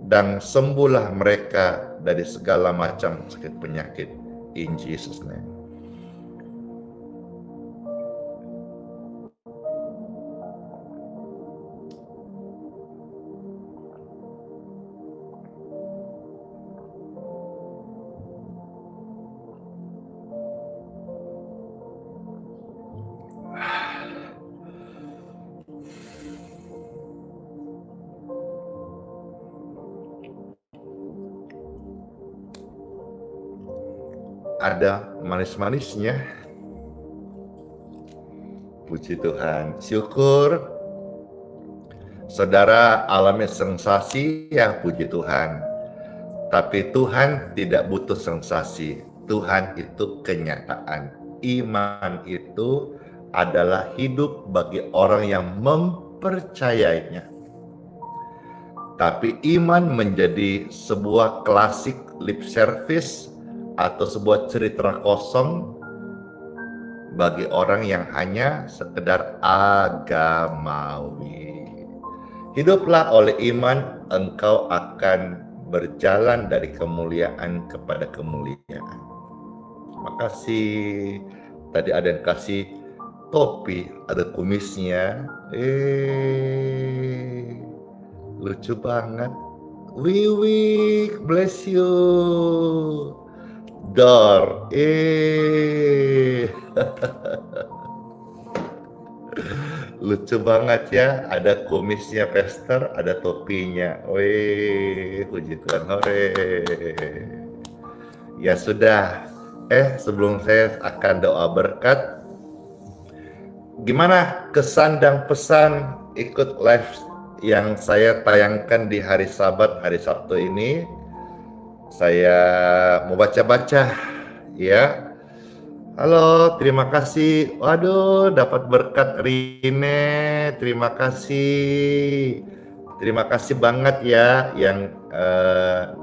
B: dan sembuhlah mereka dari segala macam sakit penyakit. In Jesus' name. Ada manis-manisnya. Puji Tuhan, syukur. Saudara alami sensasi, ya puji Tuhan. Tapi Tuhan tidak butuh sensasi. Tuhan itu kenyataan. Iman itu adalah hidup bagi orang yang mempercayainya. Tapi iman menjadi sebuah klasik lip service atau sebuah cerita kosong bagi orang yang hanya sekedar agamawi. Hiduplah oleh iman, engkau akan berjalan dari kemuliaan kepada kemuliaan. Makasih. Tadi ada yang kasih topi, ada kumisnya. Lucu banget. Wiwi, bless you. Dor, lucu banget ya, ada kumisnya Pester, ada topinya. Wih, puji Tuhan, hore. Ya sudah, Sebelum saya akan doa berkat, gimana kesan dan pesan ikut live yang saya tayangkan di hari Sabat, hari Sabtu ini? Saya mau baca-baca ya. Halo, terima kasih. Waduh, dapat berkat Rine. Terima kasih. Terima kasih banget ya yang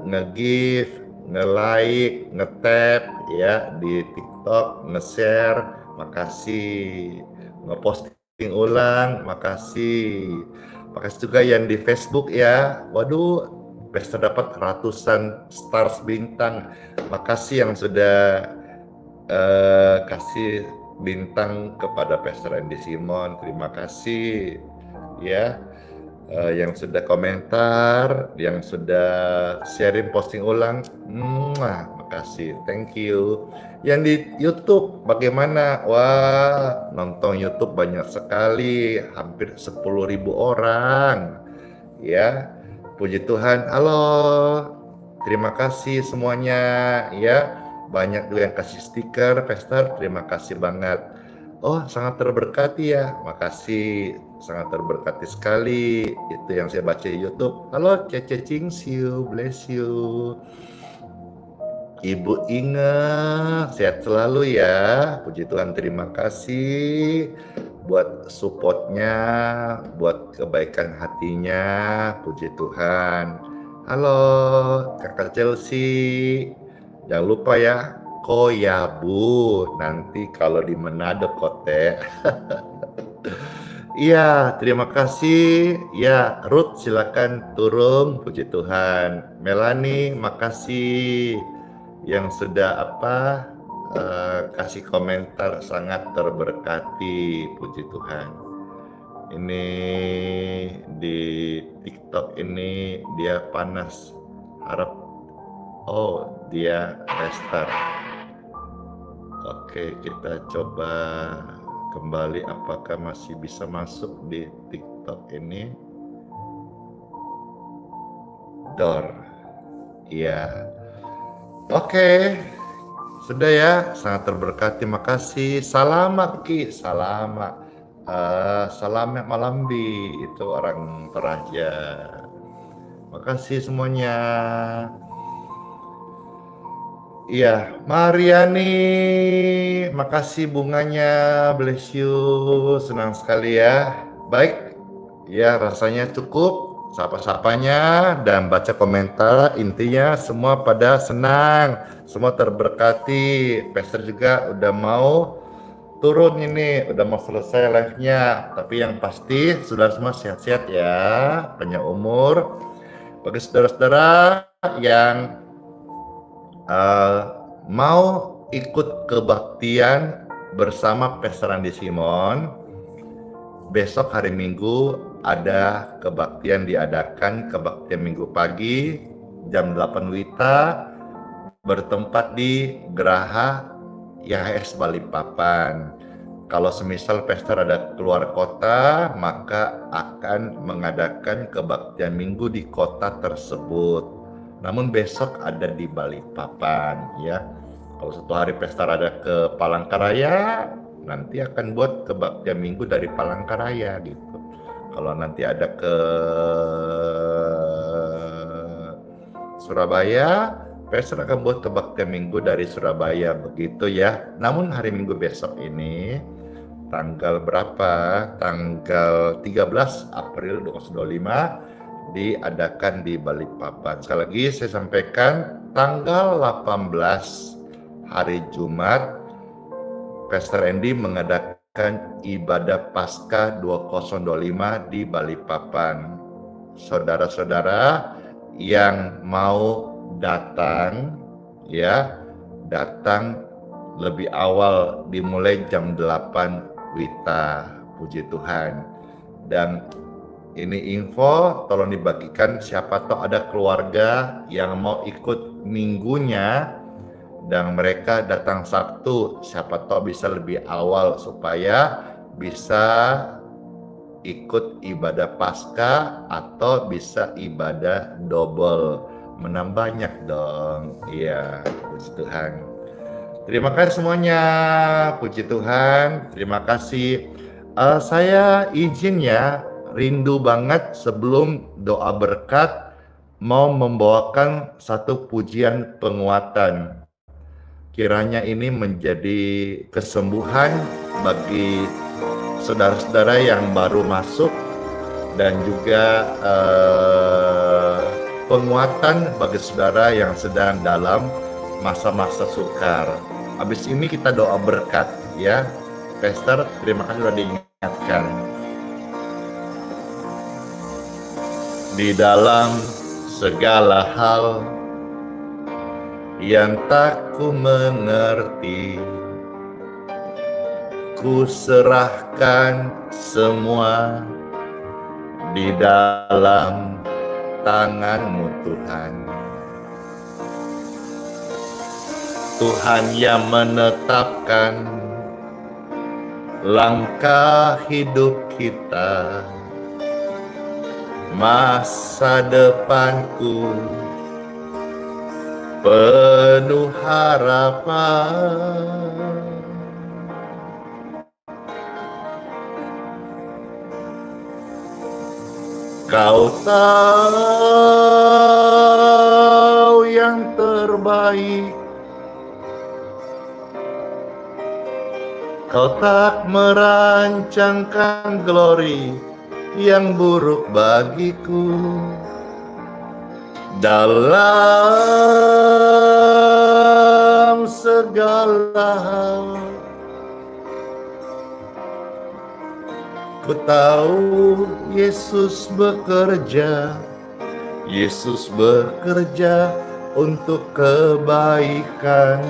B: nge-give, nge-like, nge-tap ya di TikTok, nge-share. Makasih. Nge-posting ulang, makasih. Makasih juga yang di Facebook ya. Waduh, Pesta dapat ratusan stars bintang. Makasih yang sudah kasih bintang kepada Pastor Andy Simon. Terima kasih ya, yang sudah komentar, yang sudah sharing posting ulang. Makasih, thank you. Yang di YouTube bagaimana? Wah, nonton YouTube banyak sekali, hampir 10.000 orang ya. Puji Tuhan. Halo, terima kasih semuanya ya. Banyak juga yang kasih stiker, Pastor, terima kasih banget. Oh, sangat terberkati ya, makasih, sangat terberkati sekali. Itu yang saya baca di YouTube. Halo, Cece Cingsiu, bless you. Ibu Inge, sehat selalu ya. Puji Tuhan, terima kasih buat supportnya, buat kebaikan hatinya. Puji Tuhan. Halo, Kakak Chelsea. Jangan lupa ya, Koyabu. Nanti kalau di Manado Kote. Iya, terima kasih. Ya, Ruth silakan turun. Puji Tuhan. Melanie, makasih yang sudah kasih komentar, sangat terberkati. Puji Tuhan. Ini di TikTok ini dia panas. Harap dia tester. Oke, kita coba kembali apakah masih bisa masuk di TikTok ini. Door. Iya. Oke. Sudah ya, sangat terberkati, makasih. Salamat Ki, salamat. Salamat Malambi, itu orang Toraja. Makasih semuanya. Iya, Mariani, makasih bunganya, bless you, senang sekali ya. Baik, ya rasanya cukup. Sapa-sapanya dan baca komentar, intinya semua pada senang, semua terberkati. Pastor juga udah mau turun ini, udah mau selesai live-nya, tapi yang pasti sudah semua sehat-sehat ya, panjang umur. Bagi saudara-saudara yang mau ikut kebaktian bersama Pastor Andy Simon, besok hari Minggu ada kebaktian diadakan, kebaktian Minggu pagi jam 8 WITA, bertempat di Geraha YHS Balikpapan. Kalau semisal Pastor ada keluar kota, maka akan mengadakan kebaktian Minggu di kota tersebut. Namun besok ada di Balikpapan ya. Kalau satu hari Pastor ada ke Palangkaraya, nanti akan buat kebaktian Minggu dari Palangkaraya gitu. Kalau nanti ada ke Surabaya, Pastor akan buat kebaktian Minggu dari Surabaya, begitu ya. Namun hari Minggu besok ini, tanggal berapa? Tanggal 13 April 2025, diadakan di Balikpapan. Sekali lagi saya sampaikan, tanggal 18 hari Jumat, Pastor Andy mengadakan ibadah Paskah 2025 di Balikpapan. Saudara-saudara yang mau datang ya, datang lebih awal, dimulai jam 8 WITA. Puji Tuhan. Dan ini info tolong dibagikan, siapa tahu ada keluarga yang mau ikut minggunya dan mereka datang Sabtu, siapa tahu bisa lebih awal supaya bisa ikut ibadah Paskah atau bisa ibadah double, menambah banyak dong. Iya, puji Tuhan. Terima kasih semuanya, puji Tuhan. Terima kasih. Saya izin ya, rindu banget sebelum doa berkat mau membawakan satu pujian penguatan. Kiranya ini menjadi kesembuhan bagi saudara-saudara yang baru masuk dan juga penguatan bagi saudara yang sedang dalam masa-masa sukar. Habis ini kita doa berkat ya. Pastor, terima kasih sudah diingatkan. Di dalam segala hal yang tak ku mengerti, ku serahkan semua di dalam tangan-Mu Tuhan. Tuhan yang menetapkan langkah hidup kita, masa depanku penuh harapan. Kau tahu yang terbaik, Kau tak merancangkan glory yang buruk bagiku. Dalam segala hal, ku tahu Yesus bekerja, Yesus bekerja untuk kebaikan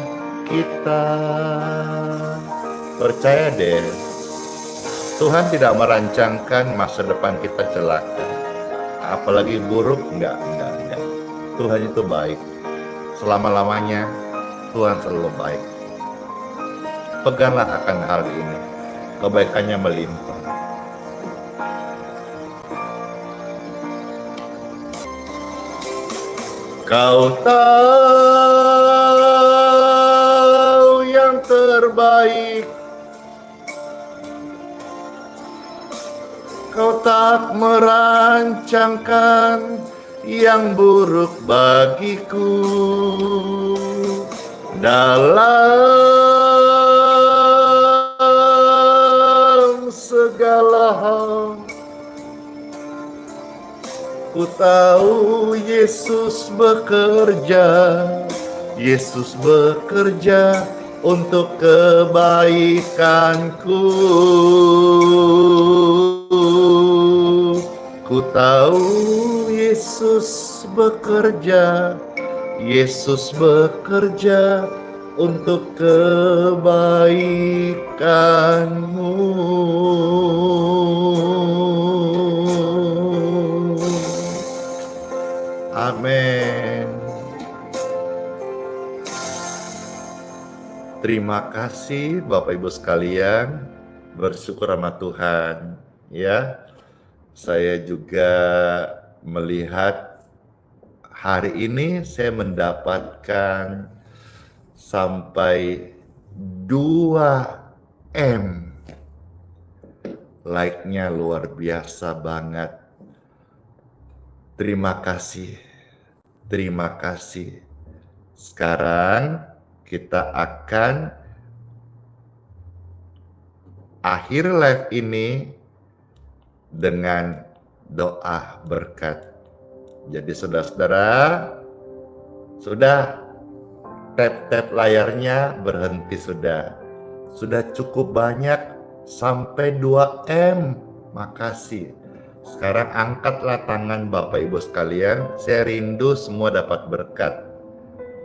B: kita. Percaya deh, Tuhan tidak merancangkan masa depan kita celaka, apalagi buruk, enggak. Tuhan itu baik, selama-lamanya Tuhan selalu baik. Peganglah akan hal ini, kebaikannya melimpah. Kau tahu yang terbaik, Kau tak merancangkan yang buruk bagiku. Dalam segala hal, ku tahu Yesus bekerja, Yesus bekerja untuk kebaikanku. Ku tahu Yesus bekerja, Yesus bekerja untuk kebaikanmu. Amin. Terima kasih Bapak Ibu sekalian, bersyukur sama Tuhan ya. Saya juga melihat hari ini saya mendapatkan sampai 2M. Like-nya luar biasa banget. Terima kasih. Terima kasih. Sekarang kita akan akhir live ini dengan doa berkat. Jadi saudara-saudara, sudah tap-tap layarnya berhenti sudah. Sudah cukup banyak sampai 2M. Makasih. Sekarang angkatlah tangan Bapak Ibu sekalian. Saya rindu semua dapat berkat.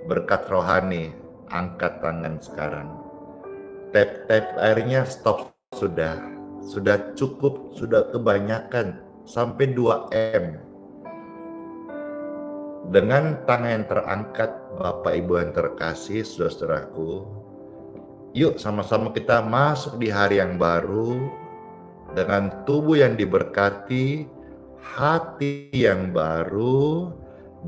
B: Berkat rohani. Angkat tangan sekarang. Tap-tap layarnya stop sudah. Sudah cukup, sudah kebanyakan sampai 2M. Dengan tangan yang terangkat, Bapak Ibu yang terkasih, saudara-saudaraku, yuk sama-sama kita masuk di hari yang baru dengan tubuh yang diberkati, hati yang baru,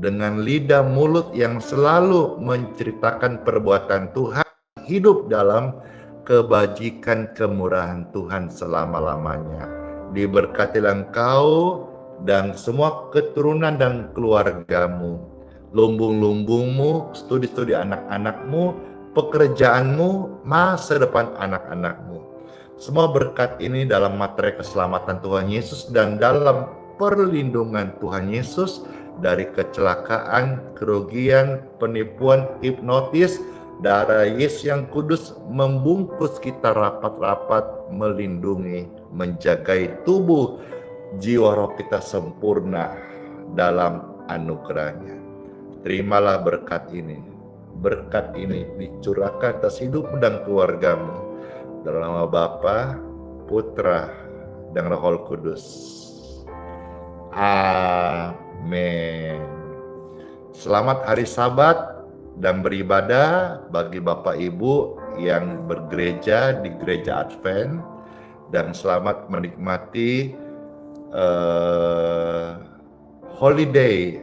B: dengan lidah mulut yang selalu menceritakan perbuatan Tuhan hidup dalam kebajikan kemurahan Tuhan selama-lamanya. Diberkatilah engkau dan semua keturunan dan keluargamu, lumbung-lumbungmu, studi-studi anak-anakmu, pekerjaanmu, masa depan anak-anakmu. Semua berkat ini dalam materai keselamatan Tuhan Yesus dan dalam perlindungan Tuhan Yesus dari kecelakaan, kerugian, penipuan, hipnotis. Darah Yesus yang kudus membungkus kita rapat-rapat, melindungi, menjagai tubuh, jiwa roh kita sempurna dalam anugerahnya. Terimalah berkat ini. Berkat ini dicurahkan atas hidupmu dan keluargamu. Dalam nama Bapa, Putra, dan Roh Kudus. Amin. Selamat hari Sabat dan beribadah bagi Bapak Ibu yang bergereja di gereja Advent, dan selamat menikmati holiday.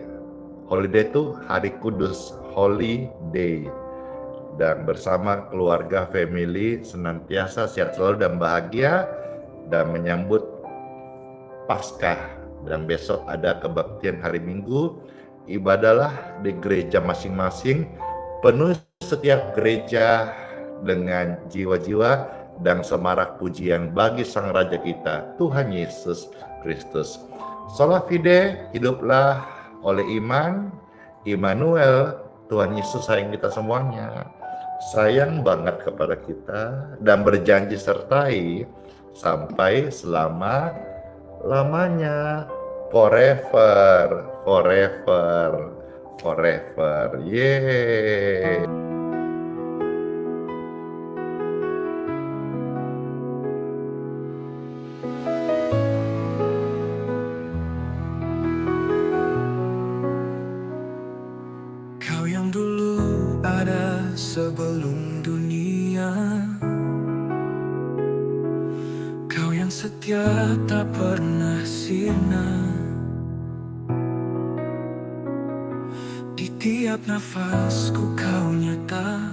B: Holiday itu hari kudus, holy day. Dan bersama keluarga, family senantiasa sehat selalu dan bahagia, dan menyambut Paskah. Dan besok ada kebaktian hari Minggu. Ibadahlah di gereja masing-masing, penuh setiap gereja dengan jiwa-jiwa dan semarak pujian bagi Sang Raja kita, Tuhan Yesus Kristus. Sola fide, hiduplah oleh iman. Immanuel, Tuhan Yesus sayang kita semuanya, sayang banget kepada kita, dan berjanji sertai sampai selama-lamanya. Forever, forever, forever. Yeay.
C: Kau yang dulu ada sebelum dunia, kau yang setia tak pernah sirna. Di tiap nafasku kau nyata,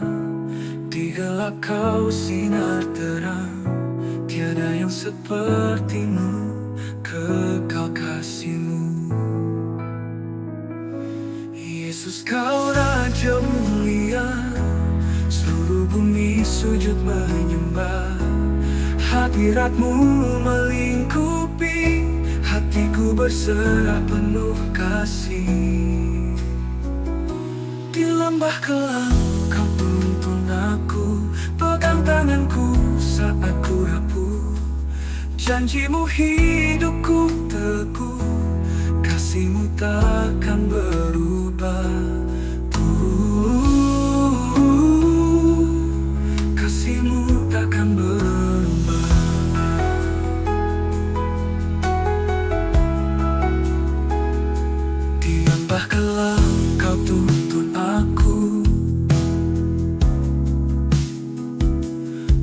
C: di gelap kau sinar terang. Tiada yang sepertimu, kekal kasihmu. Yesus, kau Raja mulia, seluruh bumi sujud menyembah. Hadiratmu melingkupi, hatiku berserah penuh kasih. Di lembah kelam kau tuntun aku, pegang tanganku saat ku rapuh. Janjimu hidupku teguh, kasihmu takkan berubah. Kasihmu takkan berubah. Di lembah kelam kau tuntun aku,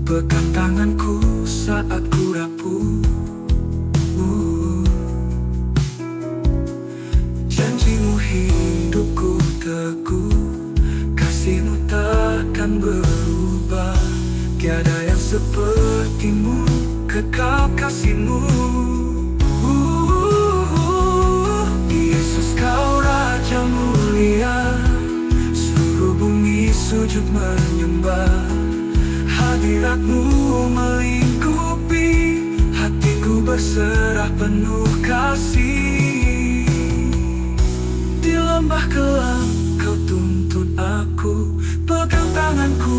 C: pegang tanganku saat ku rapuh. Janjimu hidupku teguh, kasihmu takkan berubah. Tiada yang sepertimu, kekal kasihmu. Yesus, kau Raja mulia, seluruh bumi sujud menyembah. Hadiratmu melingkupi, hatiku berserah penuh kasih. Di lembah kelam kau tuntun aku, pegang tanganku